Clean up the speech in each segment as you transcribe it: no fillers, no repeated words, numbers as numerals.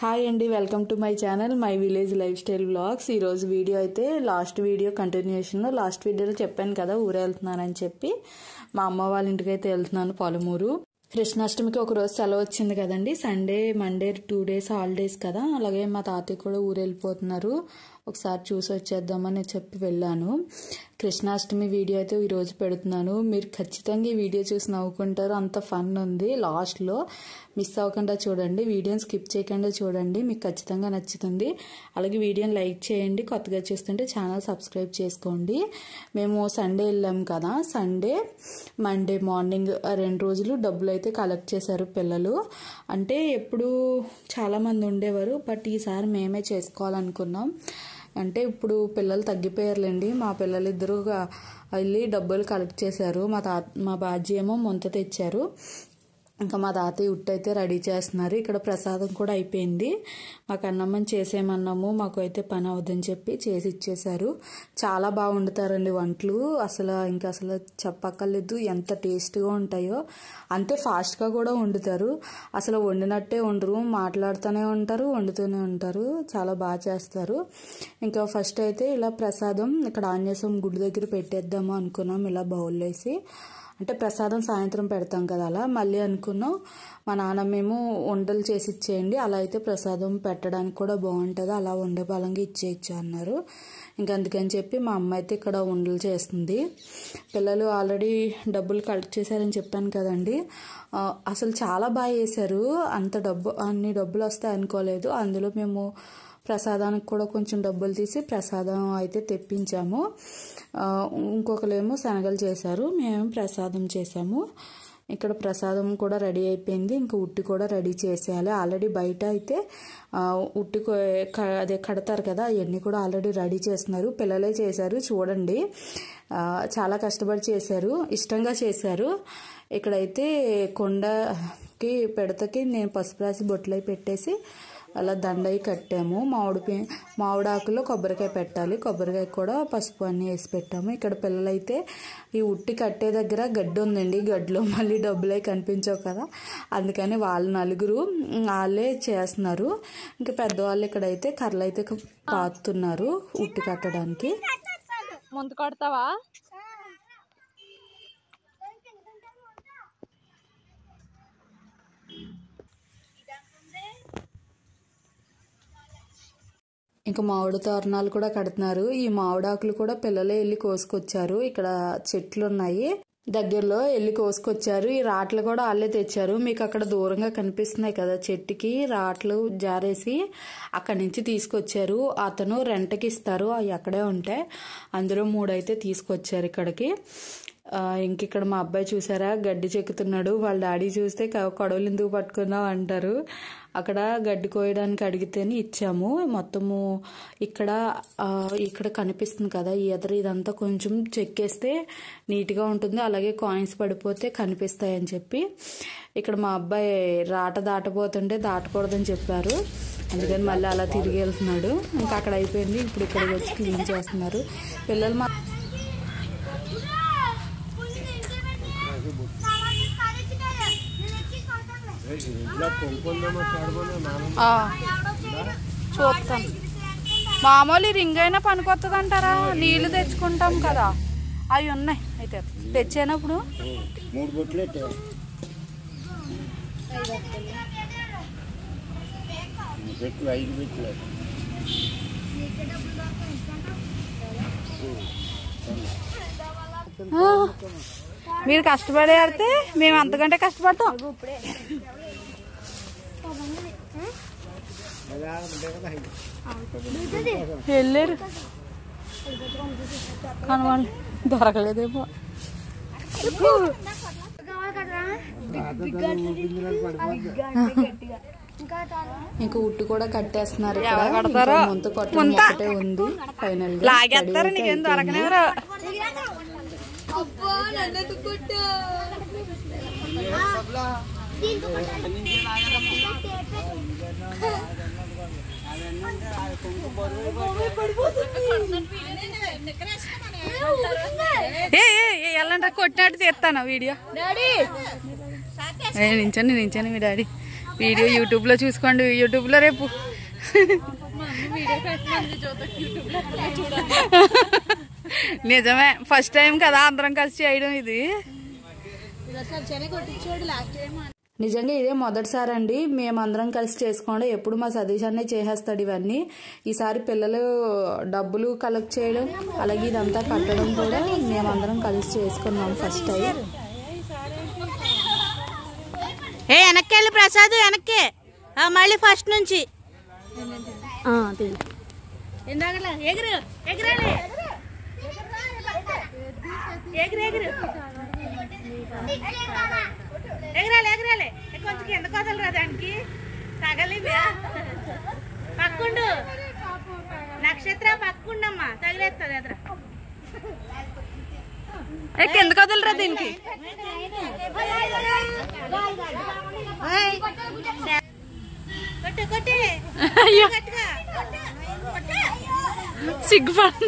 Hi అండి, welcome to my channel my village life style vlogs. ఈరోజు video అయితే last video continuation. Last వీడియోలో చెప్పాను కదా ఊరు వెళ్తున్నానని చెప్పి. మా అమ్మ వాళ్ళ ఇంటికి అయితే వెళ్తున్నాను పొలమూరు. కృష్ణాష్టమికి ఒక రోజు సెలవు వచ్చింది కదండి, సండే మండే 2 days హాలిడేస్ కదా. అలాగే మా తాతయ్య కూడా ఊరు వెళ్ళిపోతున్నారు, ఒకసారి చూసి వచ్చేద్దామని చెప్పి వెళ్ళాను. కృష్ణాష్టమి వీడియో అయితే ఈరోజు పెడుతున్నాను. మీరు ఖచ్చితంగా ఈ వీడియో చూసి నవ్వుకుంటారు, అంత ఫన్ ఉంది. లాస్ట్లో మిస్ అవ్వకుండా చూడండి, వీడియోని స్కిప్ చేయకుండా చూడండి, మీకు ఖచ్చితంగా నచ్చుతుంది. అలాగే వీడియోని లైక్ చేయండి, కొత్తగా చూస్తుంటే ఛానల్ సబ్స్క్రైబ్ చేసుకోండి. మేము సండే వెళ్ళాం కదా, సండే మండే మార్నింగ్ 2 రోజులు డబ్బులు అయితే కలెక్ట్ చేశారు పిల్లలు. అంటే ఎప్పుడు చాలామంది ఉండేవారు, బట్ ఈసారి మేమే చేసుకోవాలనుకున్నాం. అంటే ఇప్పుడు పిల్లలు తగ్గిపోయారులేండి. మా పిల్లలిద్దరూ వెళ్ళి డబ్బులు కలెక్ట్ చేశారు. మా బాజీ ఏమో ముంత తెచ్చారు. ఇంకా మా తాతయ్య ఉట్టు అయితే రెడీ చేస్తున్నారు. ఇక్కడ ప్రసాదం కూడా అయిపోయింది. మాకు అన్నమ్మని చేసేయమన్నాము, మాకు అయితే పని అవద్దని చెప్పి చేసి ఇచ్చేశారు. చాలా బాగా వండుతారండి వంటలు, అసలు చెప్పక్కర్లేదు ఎంత టేస్ట్గా ఉంటాయో. అంతే ఫాస్ట్గా కూడా వండుతారు, అసలు వండినట్టే ఉండరు, మాట్లాడుతూనే ఉంటారు, వండుతూనే ఉంటారు. చాలా బాగా చేస్తారు. ఇంకా ఫస్ట్ అయితే ఇలా ప్రసాదం ఇక్కడ ఆంజనేయస్వామి గుడి దగ్గర పెట్టేద్దాము అనుకున్నాం, ఇలా బౌల్లో వేసి. అంటే ప్రసాదం సాయంత్రం పెడతాం కదా, అలా మళ్ళీ అనుకున్నాం మా నాన్నమేమో వంటలు చేసి ఇచ్చేయండి, అలా అయితే ప్రసాదం పెట్టడానికి కూడా బాగుంటుంది, అలా వండే బలంగా ఇచ్చేయచ్చు అన్నారు. ఇంకా అందుకని చెప్పి మా అమ్మ అయితే ఇక్కడ వంటలు చేస్తుంది. పిల్లలు ఆల్రెడీ డబ్బులు కలెక్ట్ చేశారని చెప్పాను కదండి, అసలు చాలా బాగా చేశారు. అన్ని డబ్బులు వస్తాయి అనుకోలేదు. అందులో మేము ప్రసాదానికి కూడా కొంచెం డబ్బులు తీసి ప్రసాదం అయితే తెప్పించాము. ఇంకొకరేమో శనగలు చేశారు, మేము ప్రసాదం చేసాము. ఇక్కడ ప్రసాదం కూడా రెడీ అయిపోయింది. ఇంకా ఉట్టి కూడా రెడీ చేసేయాలి. ఆల్రెడీ బయట అయితే ఉట్టి అదే కడతారు కదా, అవన్నీ కూడా ఆల్రెడీ రెడీ చేస్తున్నారు. పిల్లలే చేశారు చూడండి, చాలా కష్టపడి చేశారు, ఇష్టంగా చేశారు. ఇక్కడైతే కొండకి పెడతకి నేను పసుపు రాసి బొట్లు అయి పెట్టేసి అలా దండయి కట్టాము. మామిడాకులో కొబ్బరికాయ పెట్టాలి, కొబ్బరికాయ కూడా పసుపు అన్నీ వేసి పెట్టాము. ఇక్కడ పిల్లలైతే ఈ ఉట్టి కట్టే దగ్గర గడ్డి ఉందండి, గడ్డిలో మళ్ళీ డబ్బులు అవి కనిపించవు కదా, అందుకని వాళ్ళు నలుగురు వాళ్ళే చేస్తున్నారు. ఇంకా పెద్దవాళ్ళు ఇక్కడైతే కర్రలు అయితే పాతున్నారు ఉట్టి కట్టడానికి. ముందు కొడతావా? ఇంకా మామిడి తోరణాలు కూడా కడుతున్నారు. ఈ మామిడాకులు కూడా పిల్లలే వెళ్ళి కోసుకొచ్చారు. ఇక్కడ చెట్లు ఉన్నాయి దగ్గరలో, వెళ్ళి కోసుకొచ్చారు. ఈ రాట్లు కూడా వాళ్ళే తెచ్చారు. మీకు అక్కడ దూరంగా కనిపిస్తున్నాయి కదా చెట్టుకి రాట్లు జారేసి అక్కడి నుంచి తీసుకొచ్చారు. అతను రెంట్కి ఇస్తారు, అవి అక్కడే ఉంటాయి. అందులో 3 అయితే తీసుకొచ్చారు ఇక్కడికి. ఇంకిక్కడ మా అబ్బాయి చూసారా గడ్డి చెక్కుతున్నాడు. వాళ్ళ డాడీ చూస్తే కొడవలు ఎందుకు పట్టుకున్నావు అంటారు. అక్కడ గడ్డి కోయడానికి అడిగితేనే ఇచ్చాము. మొత్తము ఇక్కడ కనిపిస్తుంది కదా ఈ ఎదురు, ఇదంతా కొంచెం చెక్కేస్తే నీట్గా ఉంటుంది, అలాగే కాయిన్స్ పడిపోతే కనిపిస్తాయని చెప్పి. ఇక్కడ మా అబ్బాయి రాట దాటపోతుంటే దాటకూడదని చెప్పారు, అందుకని మళ్ళీ అలా తిరిగి వెళ్తున్నాడు. ఇంకా అక్కడ అయిపోయింది, ఇప్పుడు ఇక్కడికి వచ్చి క్లీన్ చేస్తున్నారు పిల్లలు. చూస్తాం, మామూలు రింగ్ అయినా పనికొస్తుంది అంటారా? నీళ్లు తెచ్చుకుంటాం కదా, అవి ఉన్నాయి అయితే తెచ్చేనప్పుడు. మీరు కష్టపడి ఆడితే మేము అంతకంటే కష్టపడతాం. వెళ్ళారు కానీ వాళ్ళు దొరకలేదేమో. ఇంకా ఉట్టు కూడా కట్టేస్తున్నారు. ఒకటే ఉంది, ఫైనల్ లాగేస్తారు, నీకేం దొరకనేవరు. ఎల్లంటే కొట్టినట్టు తీస్తాను వీడియో. నించండి మీ డాడీ వీడియో యూట్యూబ్లో చూసుకోండి. యూట్యూబ్లో రేపు నిజమే ఫస్ట్ టైం కదా అందరం కలిసి చేయడం. ఇది నిజంగా ఇదే మొదటిసారి అండి మేమందరం కలిసి చేసుకోండి. ఎప్పుడు మా సతీష్ అన్నే చేసేస్తాడు ఇవన్నీ. ఈసారి పిల్లలు డబ్బులు కలెక్ట్ చేయడం అలాగే ఇదంతా కట్టడం కూడా మేమందరం కలిసి చేసుకున్నాం ఫస్ట్ టైం. వెనక్కి వెళ్ళి ప్రసాద్, వెనక్కి మళ్ళీ ఫస్ట్ నుంచి ఎగురు ఎగురాలి ఎగురు ఎగురు ఎగరాలి ఎగరాలి. కొంచెం కింద కోసలు దానికి తగలిందా? పక్కుండు నక్షత్ర పక్కుండమ్మా, తగిలేస్తుంది ఎదురా. కింద కదలరా దీనికి. సిగ్గుపడు.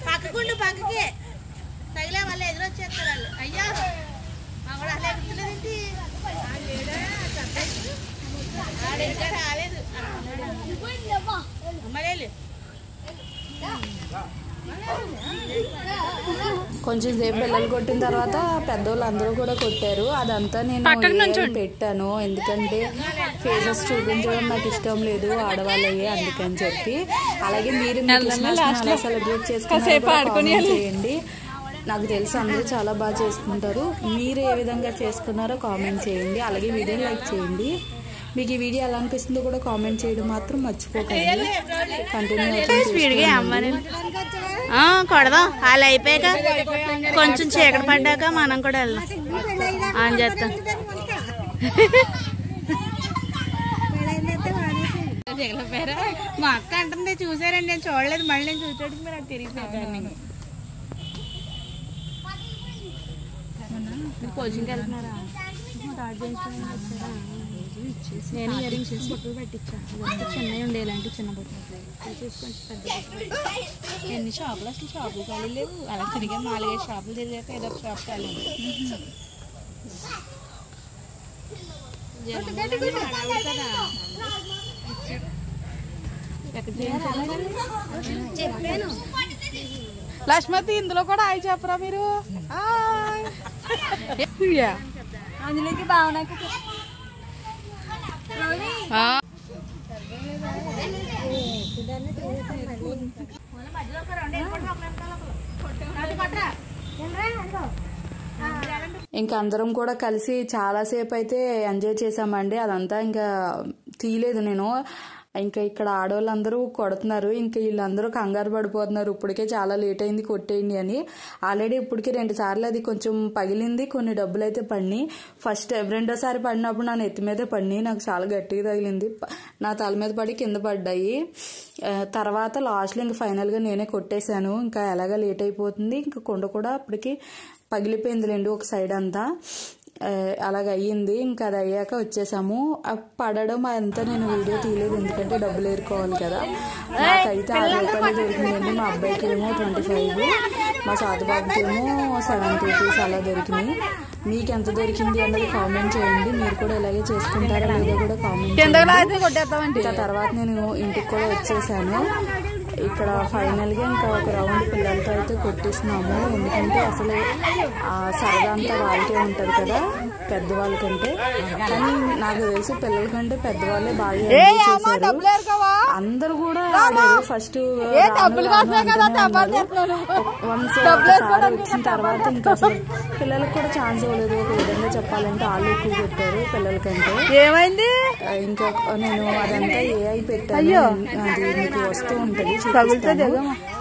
పక్కకుండు పక్కకి తగిలే వాళ్ళు ఎదురొచ్చేస్తారు వాళ్ళు. అయ్యా అక్కడ అలా ఎగుతులేదేంటి? రాలేదు అమ్మలేదు. కొంచెం సేపు పిల్లలు కొట్టిన తర్వాత పెద్దోళ్ళు అందరూ కూడా కొట్టారు. అదంతా నేను పెట్టాను ఎందుకంటే ఫేసెస్ చూపించడం నాకు ఇష్టం లేదు ఆడవాళ్ళయ్యే, అందుకని చెప్పి. అలాగే మీరు ఎలా సెలబ్రేట్ చేసుకున్నారో చేయండి. నాకు తెలిసి అందరూ చాలా బాగా చేసుకుంటారు. మీరు ఏ విధంగా చేసుకున్నారో కామెంట్ చేయండి. అలాగే వీడియో లైక్ చేయండి. మీకు ఈ వీడియో ఎలా అనిపిస్తుందో కూడా కామెంట్ చేయడం మాత్రం మర్చిపోకండి. కొడదాం వాళ్ళు అయిపోయాక కొంచెం చీకటి పడ్డాక మనం కూడా వెళ్దాం అని చెప్తాం. మా అక్క అంటుంది చూసారండి, నేను చూడలేదు. మళ్ళీ నేను చూసేటికి మీరు అది తిరిగిపోయాను. కోచింగ్కి వెళ్తున్నారా? నేను ఇయరింగ్స్ చేసి బొట్టులు పెట్టించాను. చిన్నవి ఉండే ఇలాంటి చిన్న బొట్టులు చూసుకొని పెద్ద. ఎన్ని షాపులు అసలు షాపులు ఖాళీ లేవు. అలా తిరిగా 4-5 షాపులు తిరిగాక ఏదో ఒక షాప్ ఖాళీ. చెప్పాను లక్ష్మతి, ఇందులో కూడా హాయ్ చెప్పరా మీరు? అందులోకి భావనకి ఇంకా అందరం కూడా కలిసి చాలాసేపు అయితే ఎంజాయ్ చేసామండి. అదంతా ఇంకా తీయలేదు నేను. ఇంకా ఇక్కడ ఆడవాళ్ళందరూ కొడుతున్నారు. ఇంకా వీళ్ళందరూ కంగారు పడిపోతున్నారు. ఇప్పటికే చాలా లేట్ అయింది కొట్టేయండి అని. ఆల్రెడీ ఇప్పటికే 2 సార్లు అది కొంచెం పగిలింది. కొన్ని డబ్బులు అయితే పడినాయి. రెండోసారి పడినప్పుడు నా నెత్తి మీదే పడినాయి. నాకు చాలా గట్టిగా తగిలింది. నా తల మీద పడి కింద పడ్డాయి. తర్వాత లాస్ట్లో ఇంకా ఫైనల్గా నేనే కొట్టేశాను. ఇంకా ఎలాగా లేట్ అయిపోతుంది. ఇంకా కొండ కూడా అప్పటికి పగిలిపోయిందిలేండి ఒక సైడ్ అంతా. అలాగ అయ్యింది. ఇంకా అది అయ్యాక వచ్చేసాము. పడడం అంతా నేను వీడియో తీయలేదు ఎందుకంటే డబ్బులు ఏరుకోవాలి కదా. నాకైతే 6 రూపాయలు దొరికినాయండి. మా అబ్బాయికి ఏమో 25, మా సాధుబాబుకి ఏమో 70 రూపీస్ అలా దొరికినాయి. మీకు ఎంత దొరికింది అన్నది కామెంట్ చేయండి. మీరు కూడా ఇలాగే చేసుకుంటారా లేదో కూడా కామెంట్ చేయండి. ఇంకా తర్వాత నేను ఇంటికి కూడా వచ్చేసాను. ఇక్కడ ఫైనల్గా ఇంకా ఒక రౌండ్ పిల్లలతో అయితే కొట్టిస్తున్నాము. ఎందుకంటే అసలు సరదా అంతా వాళ్ళకే ఉంటుంది కదా పెద్దవాళ్ళకంటే. కానీ నాకు తెలిసి పిల్లల కంటే పెద్దవాళ్ళే బాగా ఎంజాయ్ చేశారు. అందరూ కూడా ఆడారు. ఫస్ట్ ఒకసారి వచ్చిన తర్వాత ఇంకా అసలు పిల్లలకు కూడా ఛాన్స్ ఇవ్వలేదు. ఒక విధంగా చెప్పాలంటే వాళ్ళు ఎక్కువ పెట్టారు పిల్లల కంటే. ఏమైంది ఇంకా నేను అదంతా ఏఐ పెట్టాను. అది మీకు వస్తూ ఉంటుంది,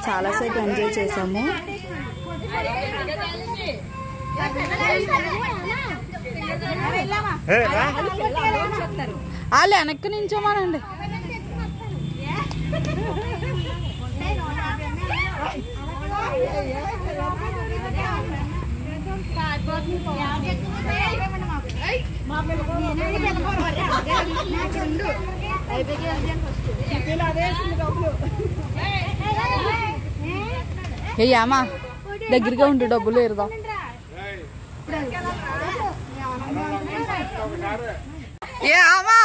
చాలాసేపు ఎంజాయ్ చేసాము. వాళ్ళు వెనక్కి నించోమానండి. ఏ అమ్మా దగ్గరగా ఉండు, డబ్బులు ఏరుదాం. అమ్మా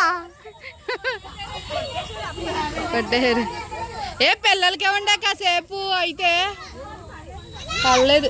కొట్టారు. ఏ పిల్లలకి ఇవ్వండి కాసేపు అయితే పర్లేదు.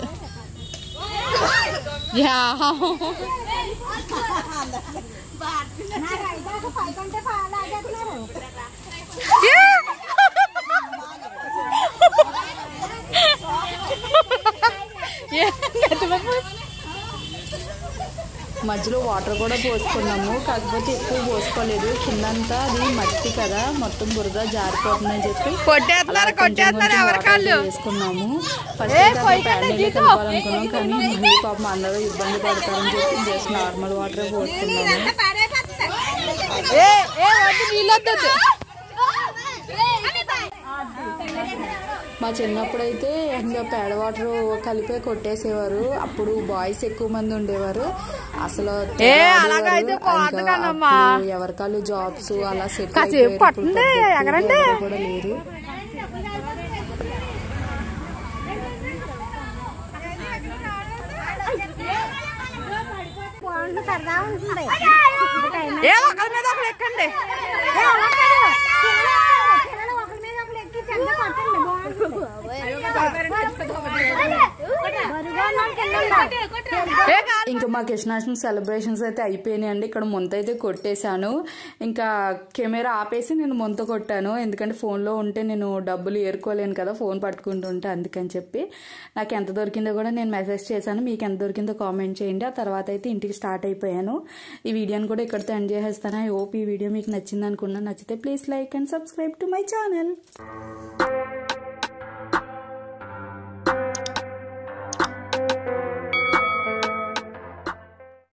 మధ్యలో వాటర్ కూడా పోసుకున్నాము, కాకపోతే ఎక్కువ పోసుకోలేదు. కిందంతా అది మట్టి కదా, మొత్తం బురద జారిపోతుందని చెప్పి వేసుకున్నాము. ఫస్ట్ ప్యాడీలో కలపాలనుకున్నాం, కానీ మళ్ళీ పాపం అందరూ ఇబ్బంది పడతారని చెప్పి జస్ట్ నార్మల్ వాటర్ పోసుకున్నాము. మా చిన్నప్పుడైతే ఇంకా పేడ వాటర్ కలిపే కొట్టేసేవారు. అప్పుడు బాయ్స్ ఎక్కువ మంది ఉండేవారు. అసలు ఎవరికాళ్ళు జాబ్స్ అలా సెట్ కూడా లేరు. ఇంకా మా కృష్ణాష్టమి సెలబ్రేషన్స్ అయితే అయిపోయినాయి అండి. ఇక్కడ ముంత అయితే కొట్టేశాను. ఇంకా కెమెరా ఆపేసి నేను ముంత కొట్టాను, ఎందుకంటే ఫోన్లో ఉంటే నేను డబ్బులు ఏరుకోలేను కదా, ఫోన్ పట్టుకుంటుంటే. అందుకని చెప్పి నాకు ఎంత దొరికిందో కూడా నేను మెసేజ్ చేశాను. మీకు ఎంత దొరికిందో కామెంట్ చేయండి. ఆ తర్వాత అయితే ఇంటికి స్టార్ట్ అయిపోయాను. ఈ వీడియోని కూడా ఇక్కడితో ఎండ్ చేసేస్తాను. ఐ హోప్ ఈ వీడియో మీకు నచ్చింది అనుకున్నా. నచ్చితే please like and subscribe to my channel.